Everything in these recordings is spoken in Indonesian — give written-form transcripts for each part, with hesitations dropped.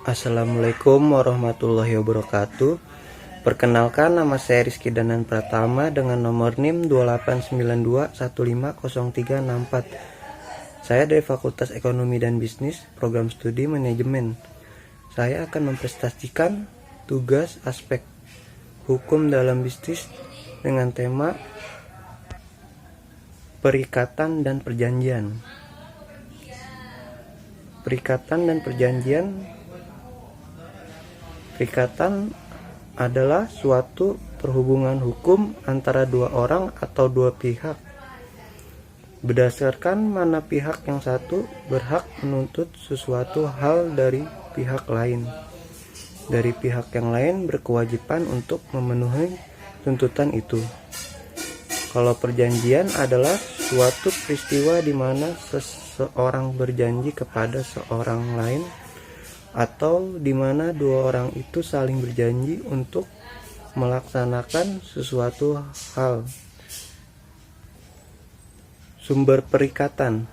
Assalamualaikum warahmatullahi wabarakatuh. Perkenalkan, nama saya Rizky Danan Pratama dengan nomor NIM 2892150364. Saya dari Fakultas Ekonomi dan Bisnis, Program Studi Manajemen. Saya akan mempresentasikan tugas aspek hukum dalam bisnis dengan tema perikatan dan perjanjian. Perikatan dan perjanjian. Perikatan adalah suatu perhubungan hukum antara dua orang atau dua pihak, berdasarkan mana pihak yang satu berhak menuntut sesuatu hal dari pihak lain. Dari pihak yang lain berkewajiban untuk memenuhi tuntutan itu. Kalau perjanjian adalah suatu peristiwa di mana seseorang berjanji kepada seorang lain, atau di mana dua orang itu saling berjanji untuk melaksanakan sesuatu hal. Sumber perikatan.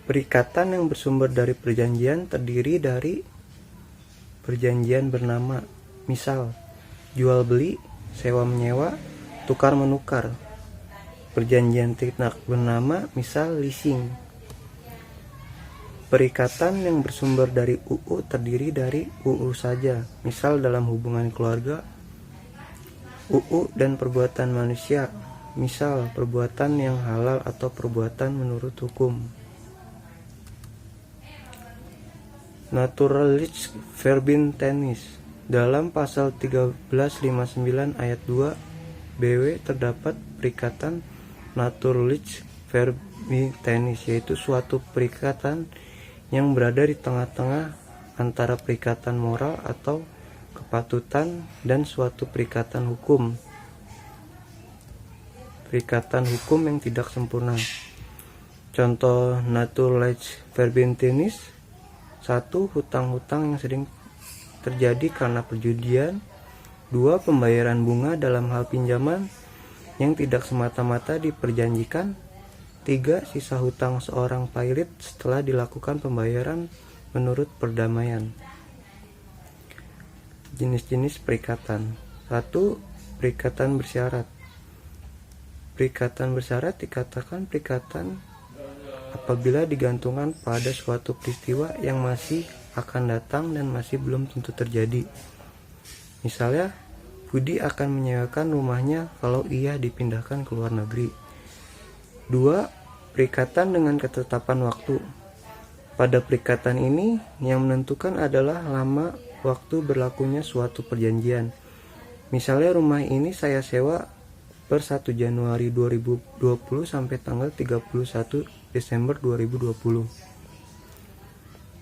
Perikatan yang bersumber dari perjanjian terdiri dari perjanjian bernama, misal jual beli, sewa menyewa, tukar menukar. Perjanjian tidak bernama, misal leasing. Perikatan yang bersumber dari UU terdiri dari UU saja, misal dalam hubungan keluarga, UU dan perbuatan manusia, misal perbuatan yang halal atau perbuatan menurut hukum. Naturalistic verbin tenis. Dalam pasal 1359 ayat 2 BW terdapat perikatan naturalistic verbin tenis, yaitu suatu perikatan yang berada di tengah-tengah antara perikatan moral atau kepatutan dan suatu perikatan hukum. Perikatan hukum yang tidak sempurna. Contoh naturalized verbin tenis: 1. Hutang-hutang yang sering terjadi karena perjudian. 2. Pembayaran bunga dalam hal pinjaman yang tidak semata-mata diperjanjikan. 3. Sisa hutang seorang pilot setelah dilakukan pembayaran menurut perdamaian. Jenis-jenis perikatan. 1. Perikatan bersyarat. Perikatan bersyarat dikatakan perikatan apabila digantungkan pada suatu peristiwa yang masih akan datang dan masih belum tentu terjadi. Misalnya, Budi akan menyewakan rumahnya kalau ia dipindahkan ke luar negeri. 2. Perikatan dengan ketetapan waktu. Pada perikatan ini, yang menentukan adalah lama waktu berlakunya suatu perjanjian. Misalnya, rumah ini saya sewa per 1 Januari 2020 sampai tanggal 31 Desember 2020.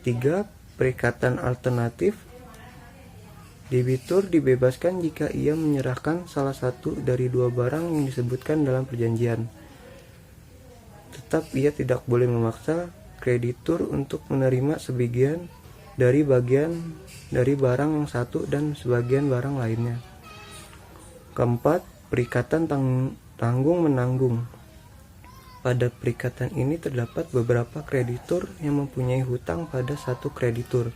3. Perikatan alternatif. Debitur dibebaskan jika ia menyerahkan salah satu dari dua barang yang disebutkan dalam perjanjian. Tetap ia tidak boleh memaksa kreditur untuk menerima sebagian dari barang yang satu dan sebagian barang lainnya. 4. Perikatan tanggung-menanggung. Pada perikatan ini terdapat beberapa kreditur yang mempunyai hutang pada satu kreditur.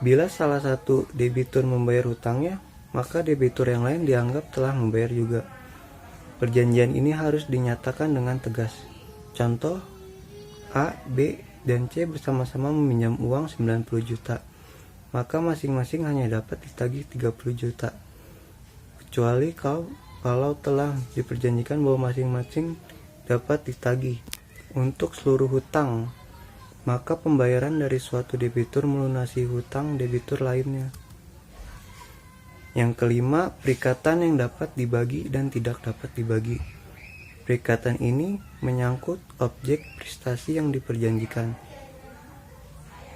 Bila salah satu debitur membayar hutangnya, maka debitur yang lain dianggap telah membayar juga. Perjanjian ini harus dinyatakan dengan tegas. Contoh, A, B, dan C bersama-sama meminjam uang 90 juta. Maka masing-masing hanya dapat ditagih 30 juta. Kecuali kalau telah diperjanjikan bahwa masing-masing dapat ditagih untuk seluruh hutang, maka pembayaran dari suatu debitur melunasi hutang debitur lainnya. Yang kelima, perikatan yang dapat dibagi dan tidak dapat dibagi. Perikatan ini menyangkut objek prestasi yang diperjanjikan.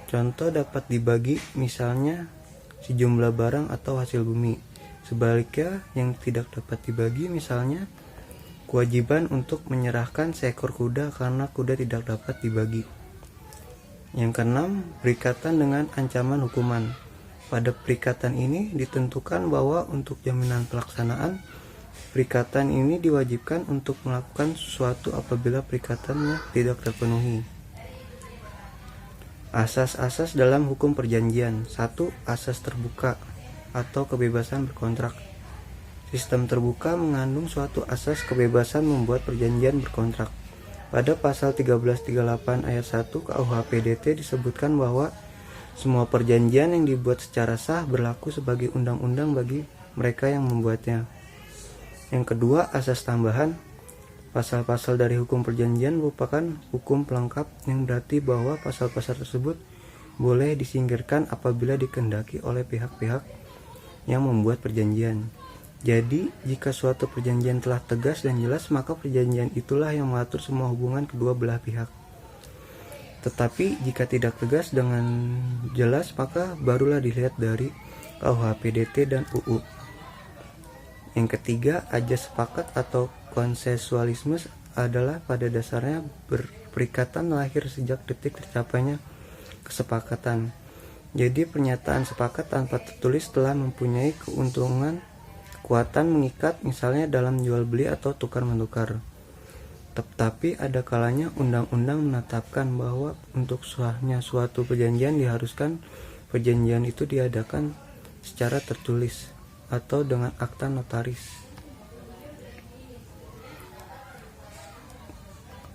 Contoh dapat dibagi, misalnya sejumlah barang atau hasil bumi. Sebaliknya, yang tidak dapat dibagi, misalnya kewajiban untuk menyerahkan seekor kuda karena kuda tidak dapat dibagi. Yang keenam, perikatan dengan ancaman hukuman. Pada perikatan ini ditentukan bahwa untuk jaminan pelaksanaan, perikatan ini diwajibkan untuk melakukan sesuatu apabila perikatannya tidak terpenuhi. Asas-asas dalam hukum perjanjian. 1. Asas terbuka atau kebebasan berkontrak. Sistem terbuka mengandung suatu asas kebebasan membuat perjanjian berkontrak. Pada pasal 1338 ayat 1 KUH PDT disebutkan bahwa semua perjanjian yang dibuat secara sah berlaku sebagai undang-undang bagi mereka yang membuatnya. Yang kedua, asas tambahan. Pasal-pasal dari hukum perjanjian merupakan hukum pelengkap yang berarti bahwa pasal-pasal tersebut boleh disingkirkan apabila dikehendaki oleh pihak-pihak yang membuat perjanjian. Jadi, jika suatu perjanjian telah tegas dan jelas, maka perjanjian itulah yang mengatur semua hubungan kedua belah pihak. Tetapi, jika tidak tegas dengan jelas, maka barulah dilihat dari KUH PDT dan UU. Yang ketiga, ajas sepakat atau konsensualisme adalah pada dasarnya perikatan lahir sejak detik tercapainya kesepakatan. Jadi, pernyataan sepakat tanpa tertulis telah mempunyai kekuatan mengikat, misalnya dalam jual beli atau tukar menukar. Tetapi ada kalanya undang-undang menetapkan bahwa untuk sahnya suatu perjanjian diharuskan perjanjian itu diadakan secara tertulis atau dengan akta notaris.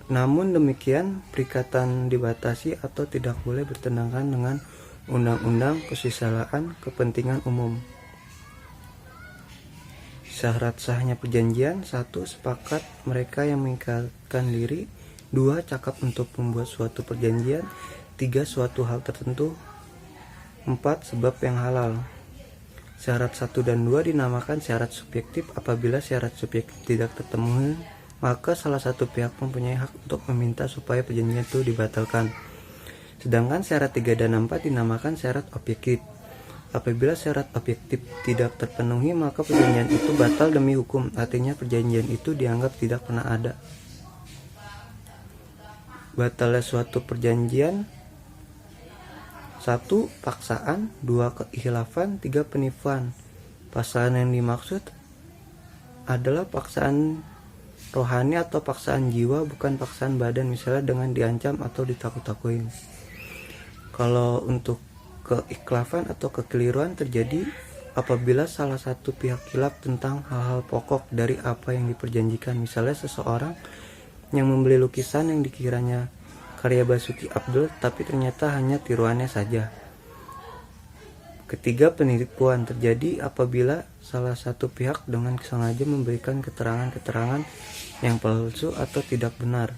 Namun demikian, perikatan dibatasi atau tidak boleh bertentangan dengan undang-undang kesusilaan kepentingan umum. Syarat sahnya perjanjian. 1. Sepakat mereka yang mengikatkan diri. 2. Cakap untuk membuat suatu perjanjian. 3. Suatu hal tertentu. 4. Sebab yang halal. Syarat 1 dan 2 dinamakan syarat subjektif. Apabila syarat subjektif tidak terpenuhi, maka salah satu pihak mempunyai hak untuk meminta supaya perjanjian itu dibatalkan. Sedangkan syarat 3 dan 4 dinamakan syarat objektif. Apabila syarat objektif tidak terpenuhi, maka perjanjian itu batal demi hukum. Artinya perjanjian itu dianggap tidak pernah ada. Batalnya suatu perjanjian. 1. Paksaan. 2. Kekhilafan. 3. Penipuan. Paksaan yang dimaksud adalah paksaan rohani atau paksaan jiwa, bukan paksaan badan, misalnya dengan diancam atau ditakut-takutin. Kalau untuk keikhlafan atau kekeliruan terjadi apabila salah satu pihak khilaf tentang hal-hal pokok dari apa yang diperjanjikan. Misalnya seseorang yang membeli lukisan yang dikiranya karya Basuki Abdul tapi ternyata hanya tiruannya saja. Ketiga, penipuan terjadi apabila salah satu pihak dengan sengaja memberikan keterangan-keterangan yang palsu atau tidak benar,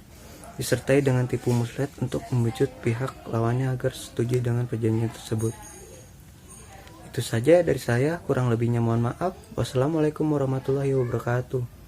disertai dengan tipu muslihat untuk membujuk pihak lawannya agar setuju dengan perjanjian tersebut. Itu saja dari saya, kurang lebihnya mohon maaf. Wassalamualaikum warahmatullahi wabarakatuh.